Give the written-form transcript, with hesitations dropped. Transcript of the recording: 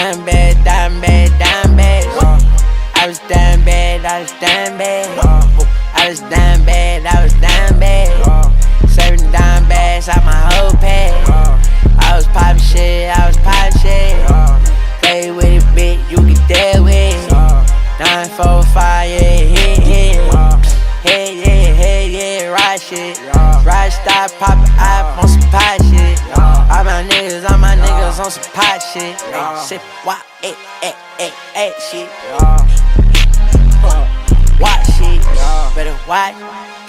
down bad, down bad, down bad. I was down bad, I was down bad. I was down bad, I was down bad. Serving down bags out my whole pad. I was poppin' shit, I was poppin' shit. Play with it, bitch, you can deal with it. 945, yeah, hell yeah, ride shit. Ride stop, poppin' up on some pot shit. All my niggas on some pot shit. Shit, why, shit. Watch shit, better watch.